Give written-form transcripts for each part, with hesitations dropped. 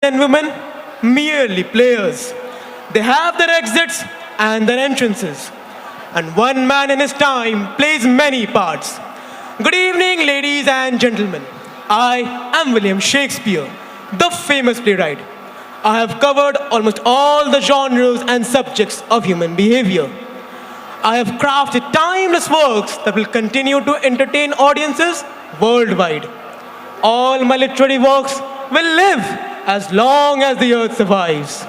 and women merely players. They have their exits and their entrances. And one man in his time plays many parts. Good evening, ladies and gentlemen. I am William Shakespeare, the famous playwright. I have covered almost all the genres and subjects of human behavior. I have crafted timeless works that will continue to entertain audiences worldwide. All my literary works will live as long as the earth survives.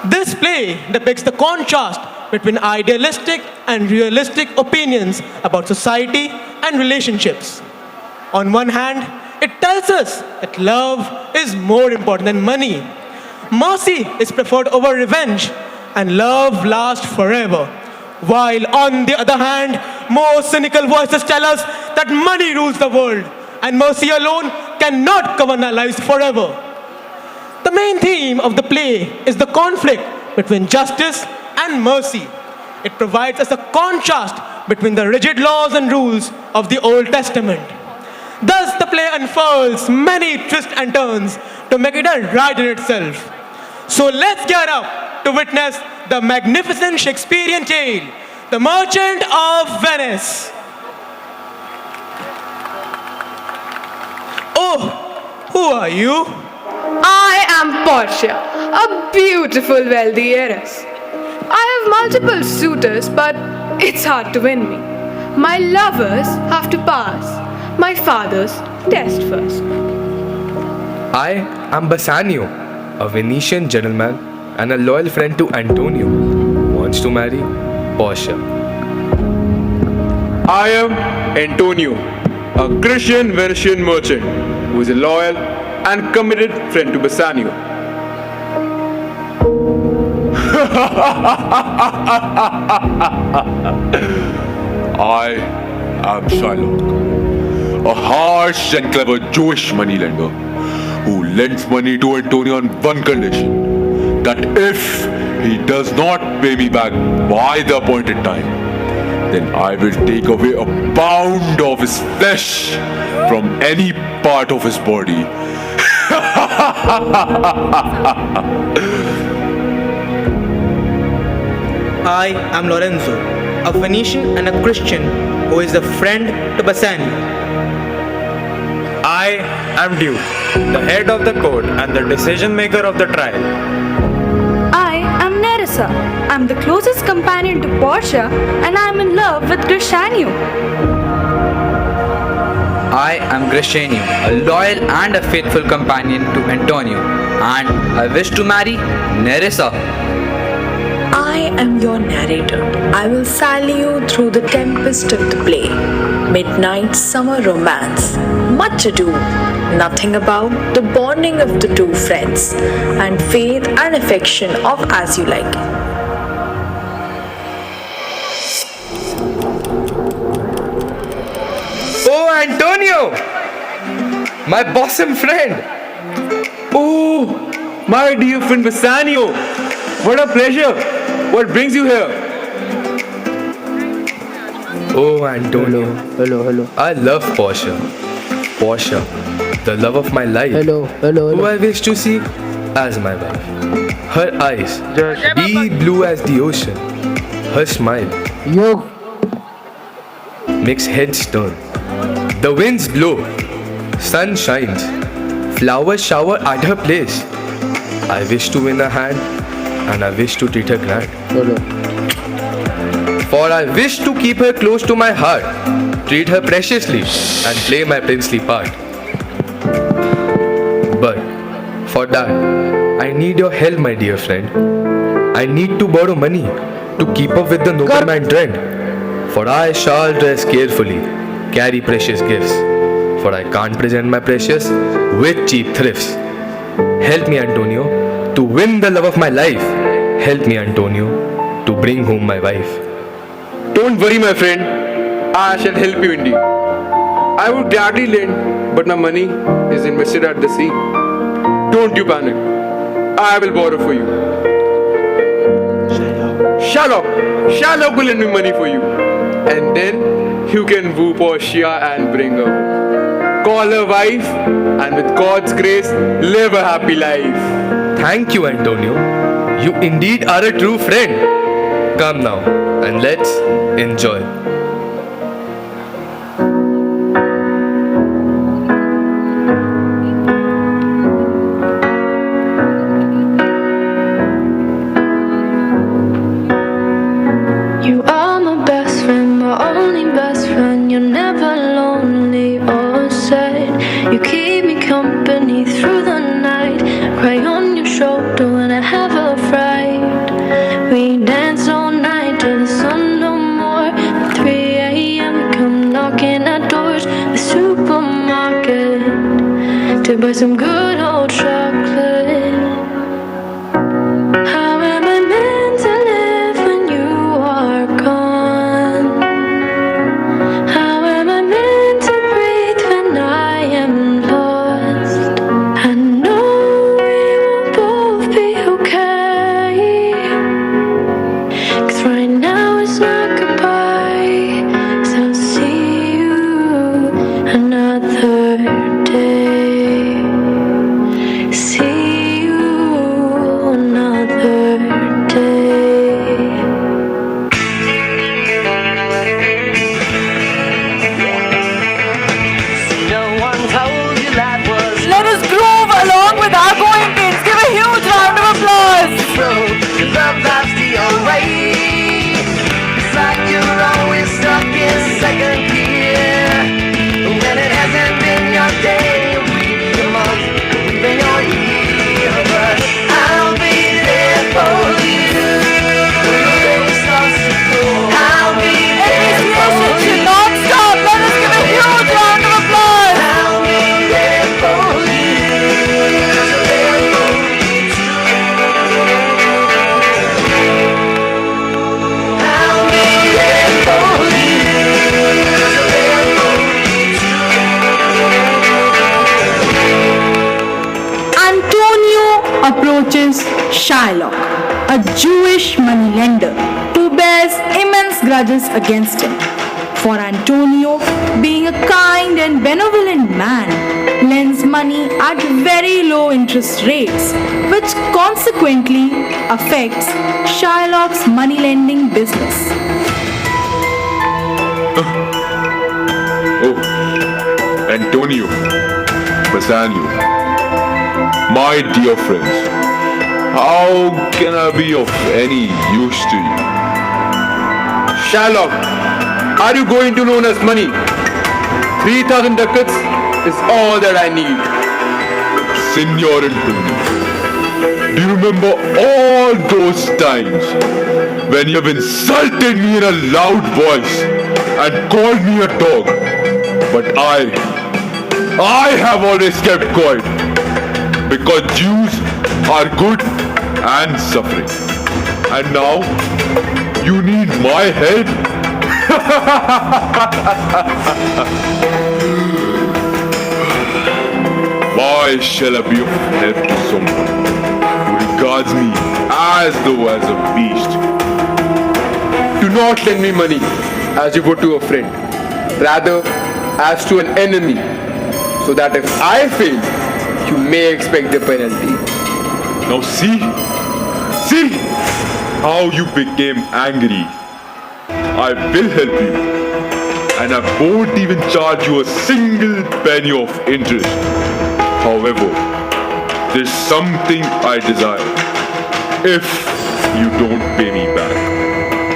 This play depicts the contrast between idealistic and realistic opinions about society and relationships. On one hand, it tells us that love is more important than money. Mercy is preferred over revenge, and love lasts forever. While on the other hand, more cynical voices tell us that money rules the world, and mercy alone cannot govern our lives forever. The main theme of the play is the conflict between justice and mercy. It provides us a contrast between the rigid laws and rules of the Old Testament. Thus, the play unfurls many twists and turns to make it a ride in itself. So let's get up to witness the magnificent Shakespearean tale, The Merchant of Venice. Oh, who are you? I am Portia, a beautiful, wealthy heiress. I have multiple suitors, but it's hard to win me. My lovers have to pass my father's test first. I am Bassanio, a Venetian gentleman and a loyal friend to Antonio, who wants to marry Portia. I am Antonio, a Christian Venetian merchant who is a loyal and committed friend to Bassanio. I am Shylock, a harsh and clever Jewish moneylender who lends money to Antonio on one condition, that if he does not pay me back by the appointed time, then I will take away a pound of his flesh from any part of his body. I am Lorenzo, a Venetian and a Christian who is a friend to Bassanio. I am Duke, the head of the court and the decision maker of the trial. I am Nerissa. I'm the closest companion to Portia, and I'm in love with Crescenio. I am Crescenio, a loyal and a faithful companion to Antonio, and I wish to marry Nerissa. I am your narrator. I will sally you through the tempest of the play. Midnight summer romance. Much ado, nothing about the bonding of the two friends and faith and affection of as you like. Oh, Antonio! My bosom friend! Oh, my dear friend Bassanio, what a pleasure! What brings you here? Oh, Antonio. Hello. I love Portia. Portia, the love of my life. Hello. Who I wish to see as my wife. Her eyes, deep blue as the ocean. Her smile Yo. makes heads turn. The winds blow, sun shines, flowers shower at her place. I wish to win her hand, and I wish to treat her grand. Hello. For I wish to keep her close to my heart, treat her preciously, and play my princely part. But for that, I need your help, my dear friend. I need to borrow money to keep up with the nobleman trend. For I shall dress carefully, carry precious gifts. For I can't present my precious with cheap thrifts. Help me, Antonio, to win the love of my life. Help me, Antonio, to bring home my wife. Don't worry, my friend. I shall help you indeed. I would gladly lend, but my money is invested at the sea. Don't you panic. I will borrow for you. Shylock will lend me money for you. And then you can woo Portia and bring her. call her wife, and with God's grace, live a happy life. Thank you, Antonio. You indeed are a true friend. Come now, and let's enjoy. You are my best friend, my only best friend. You're never lonely or sad. You keep me company through the night. Cry on your shoulder when I have a fright. We dance all night till the sun no more. At 3 a.m. we come knocking at doors. The supermarket to buy some good old chocolate. How am I meant to live when you are gone? How am I meant to breathe when I am lost? I know we will both be okay, 'cause right now it's not goodbye. 'Cause I'll see you another day. See you another day. No one told you life was Let us groove along with our Goenkans. Give a huge round of applause. road. Your love life's the old way. It's like you're always stuck in second gear. When it hasn't been your day, your week, your month, even your year. But I'll be there for you. When the day starts to go, I'll be there for Initiation you. should not stop. Let us give a huge round of applause. I'll be there for you. 'Cause I'm there for you too. I'll be there for you. 'Cause I'm there for you too. Antonio approaches Shylock, a Jewish moneylender who bears immense grudges against him. For Antonio, being a kind and benevolent man, lends money at very low interest rates, which consequently affects Shylock's money lending business. Oh, Antonio, Bassanio, my dear friends, how can I be of any use to you? Shylock, are you going to loan us money? 3,000 ducats is all that I need. Senor Antonio, do you remember all those times when you have insulted me in a loud voice and called me a dog? But I have always kept quiet because Jews are good and suffering. And now you need my help? Why shall I be of help to someone who regards me as though as a beast? Do not lend me money as you would to a friend, rather as to an enemy, so that if I fail, you may expect the penalty. Now see how you became angry. I will help you, and I won't even charge you a single penny of interest. However, there's something I desire if you don't pay me back.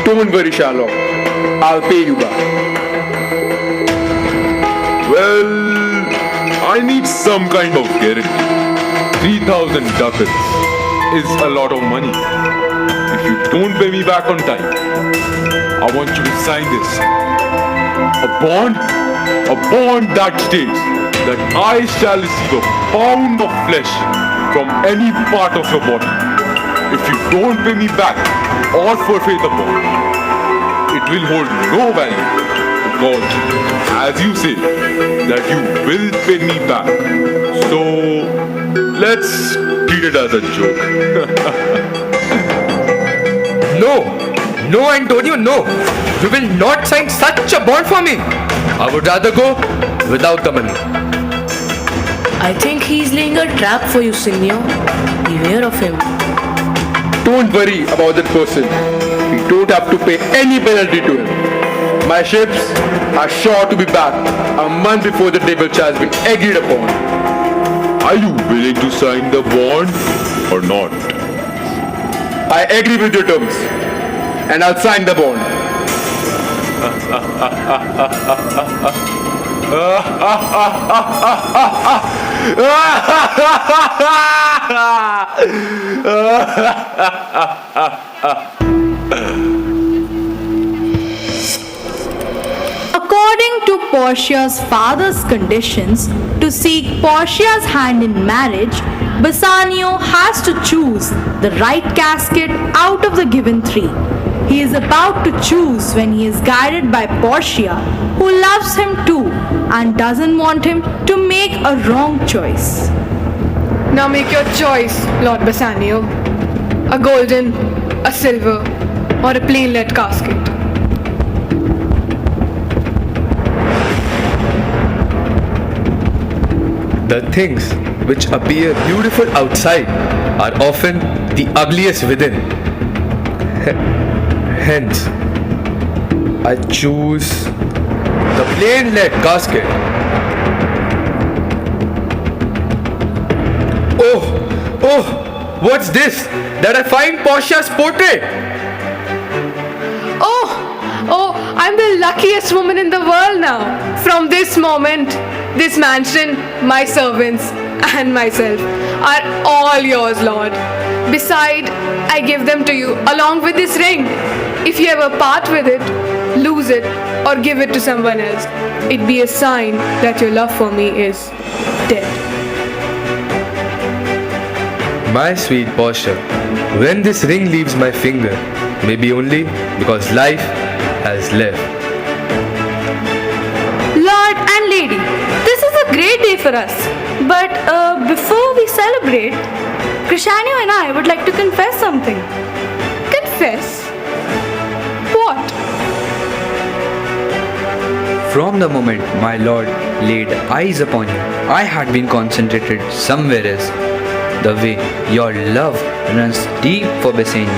Don't worry, Shylock. I'll pay you back. Well, I need some kind of guarantee. 3,000 ducats is a lot of money. If you don't pay me back on time, I want you to sign this. A bond that states that I shall receive a pound of flesh from any part of your body. If you don't pay me back or forfeit the bond, it will hold no value because, as you say, that you will pay me back. So, let's treat it as a joke. No, Antonio, no. You will not sign such a bond for me. I would rather go without the money. I think he's laying a trap for you, Signor. Beware of him. Don't worry about that person. We don't have to pay any penalty to him. My ships are sure to be back a month before the departure has been agreed upon. Are you willing to sign the bond or not? I agree with your terms, and I'll sign the bond. According to Portia's father's conditions, to seek Portia's hand in marriage, Bassanio has to choose the right casket out of the given three. He is about to choose when he is guided by Portia, who loves him too and doesn't want him to make a wrong choice. Now make your choice, Lord Bassanio. A golden, a silver, or a plain lead casket. The things which appear beautiful outside are often the ugliest within. Hence, I choose the plain lead casket. Oh, what's this? That I find Portia's portrait. Oh, I'm the luckiest woman in the world now. From this moment, this mansion, my servants, and myself are all yours, Lord. Beside, I give them to you along with this ring. If you ever part with it, lose it, or give it to someone else, it be a sign that your love for me is dead. My sweet Portia, when this ring leaves my finger, maybe only because life has left. Lord and lady, this is a great day for us. But before we celebrate, Crescenio and I would like to confess something. Confess? What? From the moment my lord laid eyes upon you, I had been concentrated somewhere else. The way your love runs deep for Bassanio,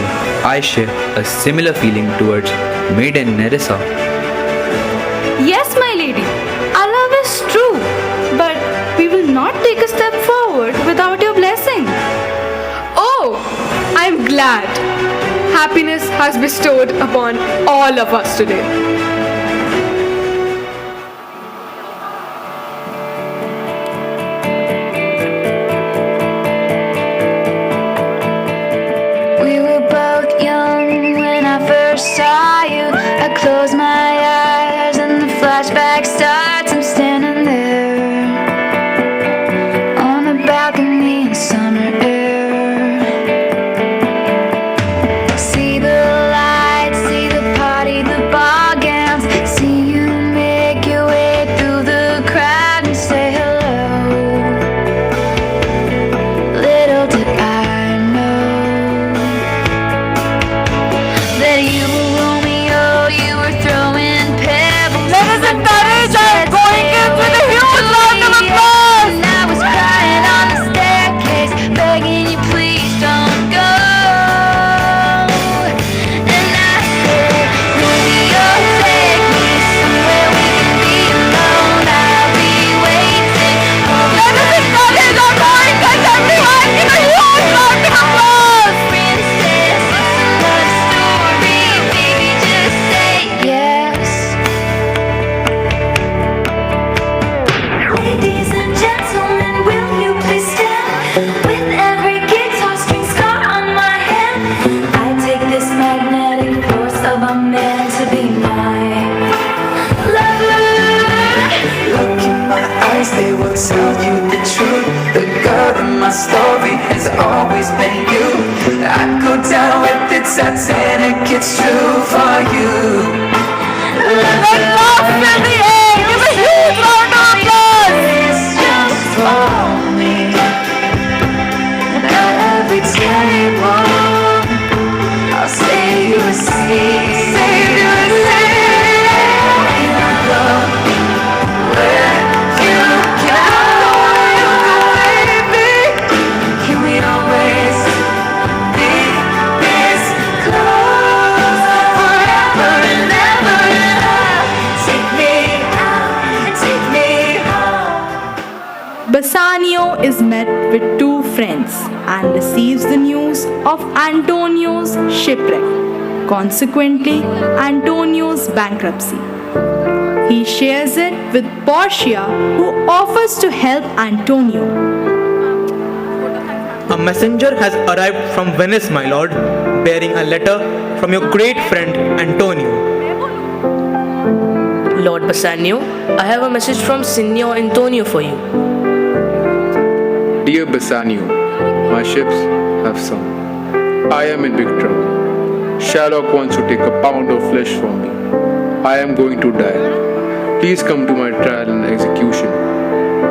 I share a similar feeling towards Maiden Nerissa. Yes, my lady, our love is true, but we will not take a step forward without your blessing. Oh, I'm glad. Happiness has bestowed upon all of us today. We were both young when I first saw you. I close my eyes and the flashback starts. I'm standing there on a balcony in summer air. See the lights, see the party, the ball gowns. See you make your way through the crowd and say hello. Little did I know that you were Romeo, you were throwing pebbles. Let us encourage our Goenkans with a huge round of applause! And I was crying on the staircase, begging you please don't go. And I said, Romeo, take me somewhere we can be alone. I'll be waiting. Let us encourage our Goenkans, everyone! Give a huge round of applause! Princess, it's a love story, baby, just say yes. Ladies and gentlemen, will you please stand? With every guitar string scar on my hand, I take this magnetic force of a man to be my lover. Look in my eyes, they will tell you the truth. The girl in my story has always been you. I'd go down with the Titanic, it's true for you. Let's laugh in the air! Give a huge round of applause! It's just for me. And every table, I'll say you a seat. Say you a seat. And I go where you go. friends and receives the news of Antonio's shipwreck, consequently, Antonio's bankruptcy. He shares it with Portia, who offers to help Antonio. A messenger has arrived from Venice, my lord, bearing a letter from your great friend Antonio. Lord Bassanio, I have a message from Signor Antonio for you. Dear Bassanio, my ships have sunk. I am in big trouble. Shylock wants to take a pound of flesh from me. I am going to die. Please come to my trial and execution.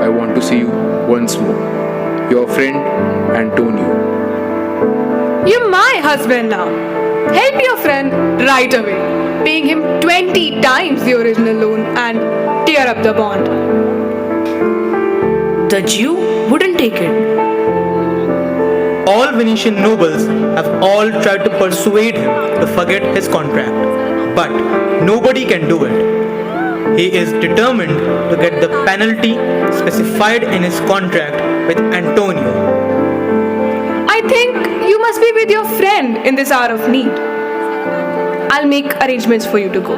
I want to see you once more. Your friend, Antonio. You're my husband now. Help your friend right away, paying him 20 times the original loan and tear up the bond. The Jew wouldn't take it. All Venetian nobles have all tried to persuade him to forget his contract, but nobody can do it. He is determined to get the penalty specified in his contract with Antonio. I think you must be with your friend in this hour of need. I'll make arrangements for you to go.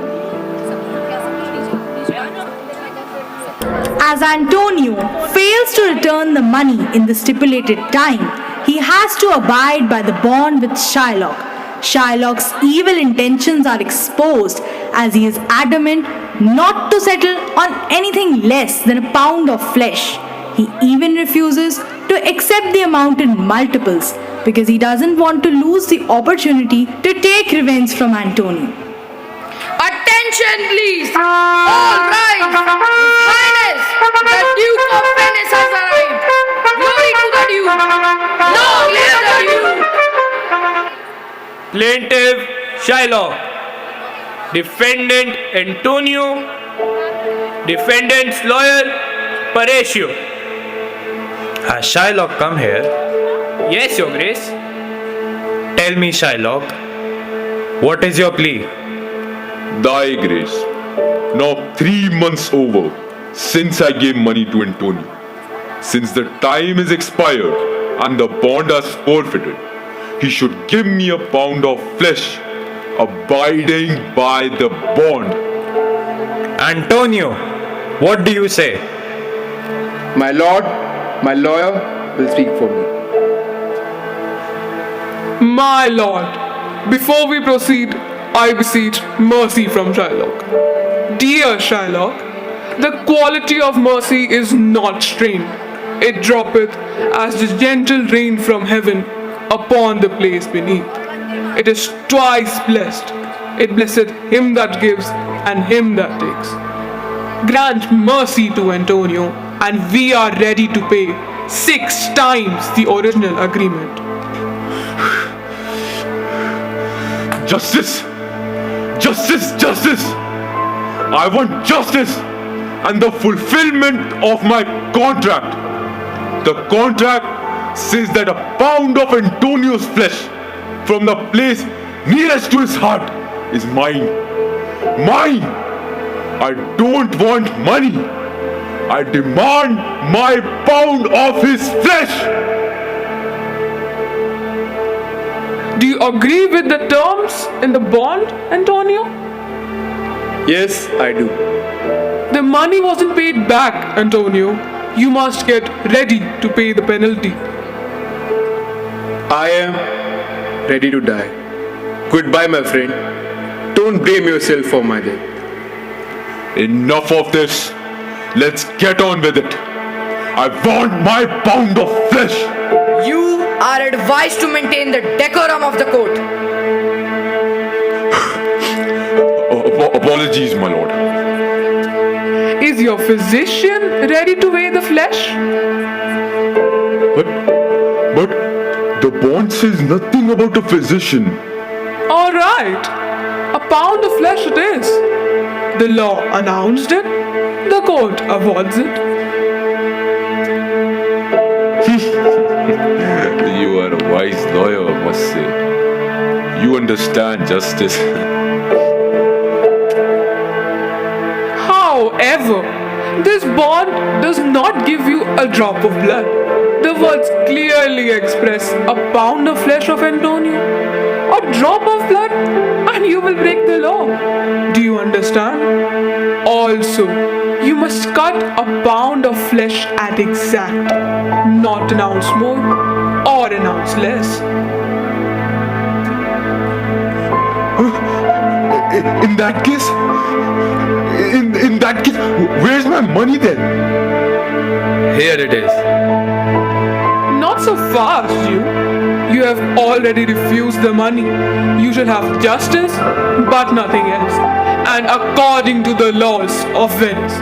As Antonio fails to return the money in the stipulated time, he has to abide by the bond with Shylock. Shylock's evil intentions are exposed as he is adamant not to settle on anything less than a pound of flesh. He even refuses to accept the amount in multiples because he doesn't want to lose the opportunity to take revenge from Antonio. Attention, please! All rise! His Highness, the Duke of Venice has arrived! Glory to the Duke! Long live the Duke! Plaintiff Shylock, defendant Antonio, defendant's lawyer Horatio. Has Shylock come here? Yes, Your Grace. Tell me, Shylock, what is your plea? Thy Grace, now 3 months over since I gave money to Antonio. Since the time is expired and the bond has forfeited, he should give me a pound of flesh, abiding by the bond. Antonio, what do you say? My lord, my lawyer will speak for me. My lord, before we proceed, I beseech mercy from Shylock. Dear Shylock, the quality of mercy is not strained. It droppeth as the gentle rain from heaven upon the place beneath. It is twice blessed. It blesseth him that gives and him that takes. Grant mercy to Antonio, and we are ready to pay 6 times the original agreement. Justice! Justice! Justice! I want justice and the fulfillment of my contract. The contract says that a pound of Antonio's flesh from the place nearest to his heart is mine. Mine! I don't want money. I demand my pound of his flesh. Do you agree with the terms in the bond, Antonio? Yes, I do. The money wasn't paid back, Antonio. You must get ready to pay the penalty. I am ready to die. Goodbye, my friend. Don't blame yourself for my death. Enough of this. Let's get on with it. I want my pound of flesh. You are advised to maintain the decorum of the court. Apologies, my lord. Is your physician ready to weigh the flesh? But the bond says nothing about a physician. All right. A pound of flesh it is. The law announced it. The court awards it. You are a wise lawyer, I must say. You understand justice. However, this bond does not give you a drop of blood. The words clearly express a pound of flesh of Antonio, a drop of blood, and you will break the law. Do you understand? Also, you must cut a pound of flesh at exact, not an ounce more or an ounce less. In that case, where's my money then? Here it is. Not so fast, you. You have already refused the money. You shall have justice, but nothing else. And according to the laws of Venice,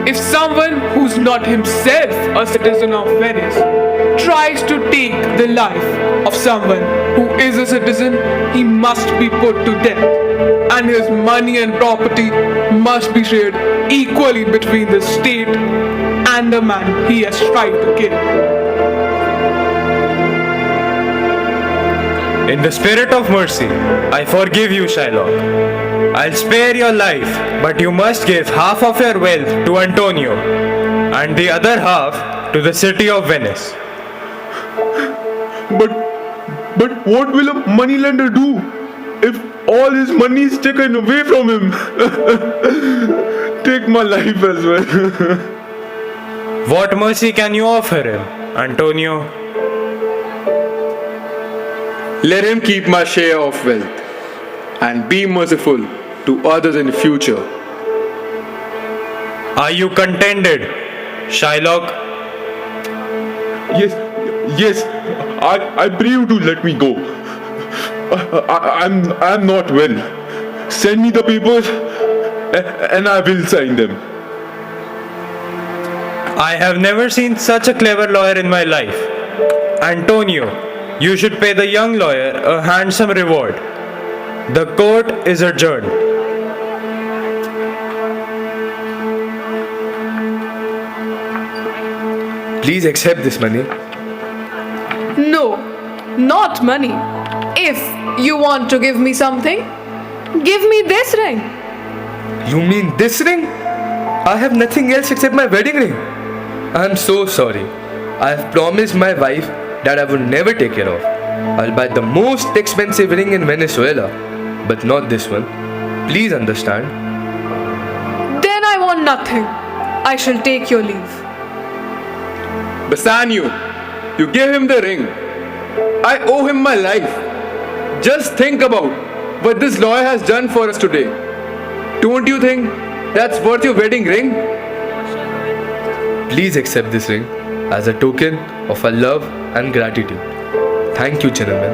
if someone who's not himself a citizen of Venice tries to take the life of someone who is a citizen, he must be put to death. And his money and property must be shared equally between the state and the man he has tried to kill. In the spirit of mercy, I forgive you, Shylock. I'll spare your life, but you must give half of your wealth to Antonio and the other half to the city of Venice. But what will a moneylender do if all his money is taken away from him? Take my life as well. What mercy can you offer him, Antonio? Let him keep my share of wealth and be merciful to others in the future. Are you contented, Shylock? Yes, I pray you to let me go. I'm not well. Send me the papers and I will sign them. I have never seen such a clever lawyer in my life. Antonio, you should pay the young lawyer a handsome reward. The court is adjourned. Please accept this money. No, not money. If you want to give me something, give me this ring. You mean this ring? I have nothing else except my wedding ring. I am so sorry. I have promised my wife that I will never take care of. I'll buy the most expensive ring in Venezuela, but not this one. Please understand. Then I want nothing. I shall take your leave. Bassanio, you gave him the ring. I owe him my life. Just think about what this lawyer has done for us today. Don't you think that's worth your wedding ring? Please accept this ring as a token of our love and gratitude. Thank you, gentlemen.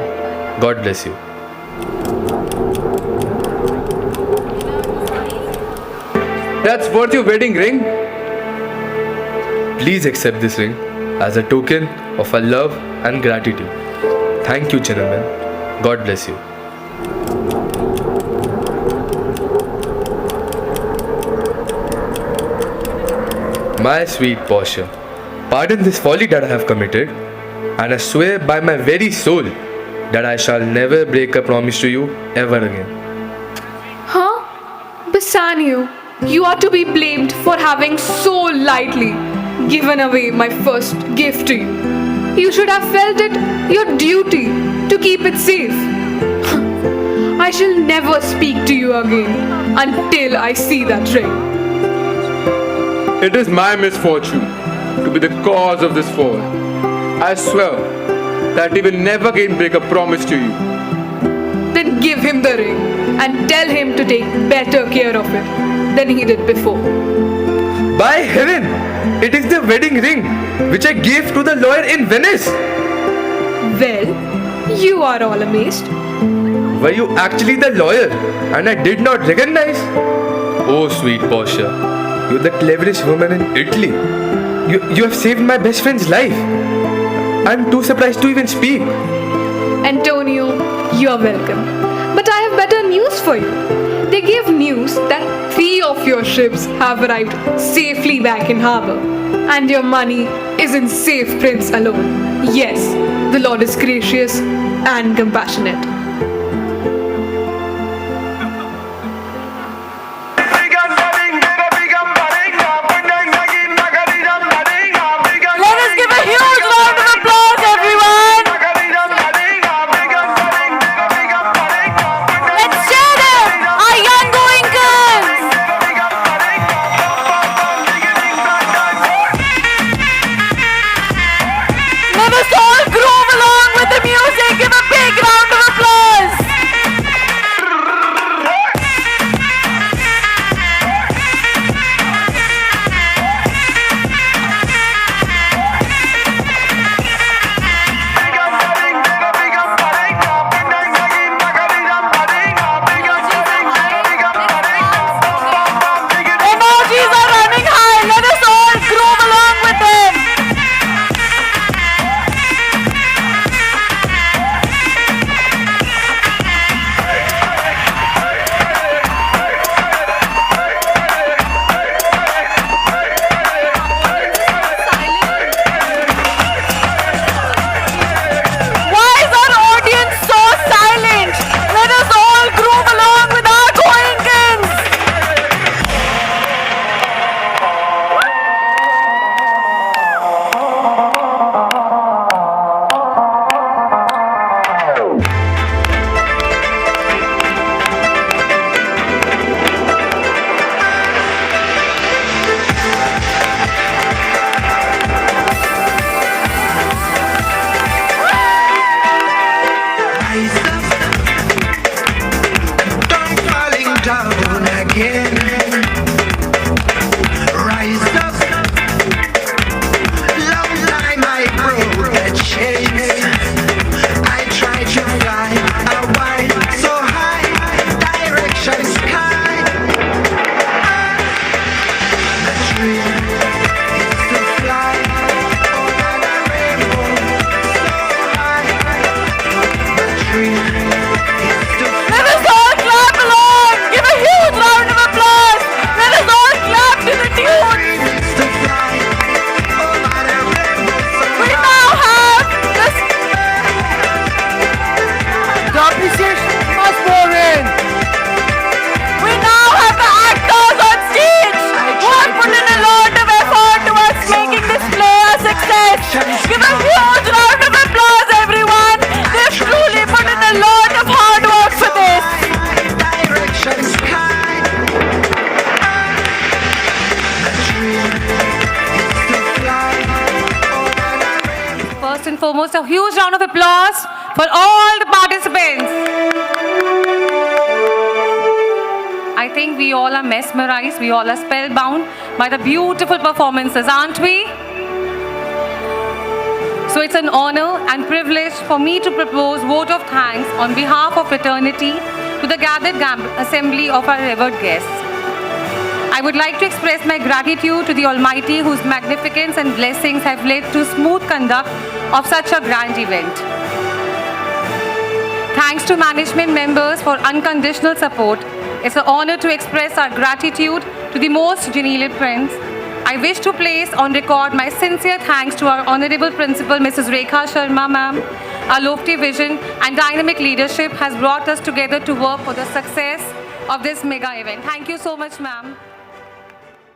God bless you. That's worth your wedding ring? Please accept this ring as a token of our love and gratitude. Thank you, gentlemen. God bless you. My sweet Portia, pardon this folly that I have committed, and I swear by my very soul that I shall never break a promise to you ever again. Huh? Bassanio, you are to be blamed for having so lightly given away my first gift to you. You should have felt it your duty to keep it safe. I shall never speak to you again until I see that ring. It is my misfortune to be the cause of this fall. I swear that he will never again break a promise to you. Then give him the ring and tell him to take better care of it than he did before. By heaven, it is the wedding ring which I gave to the lawyer in Venice. Well, you are all amazed. Were you actually the lawyer and I did not recognize? Oh, sweet Portia, you're the cleverest woman in Italy. You have saved my best friend's life. I'm too surprised to even speak. Antonio, you are welcome. But I have better news for you. They gave news that 3 of your ships have arrived safely back in harbor. And your money is in safe prints alone. Yes, the Lord is gracious and compassionate. Let us give a huge round of applause for all the participants. I think we all are mesmerized, we all are spellbound by the beautiful performances, aren't we? So it's an honor and privilege for me to propose vote of thanks on behalf of fraternity to the gathered assembly of our revered guests. I would like to express my gratitude to the Almighty whose magnificence and blessings have led to smooth conduct of such a grand event. Thanks to management members for unconditional support. It's an honor to express our gratitude to the most genial friends. I wish to place on record my sincere thanks to our Honorable Principal, Mrs. Rekha Sharma ma'am. Our lofty vision and dynamic leadership has brought us together to work for the success of this mega event. Thank you so much, ma'am.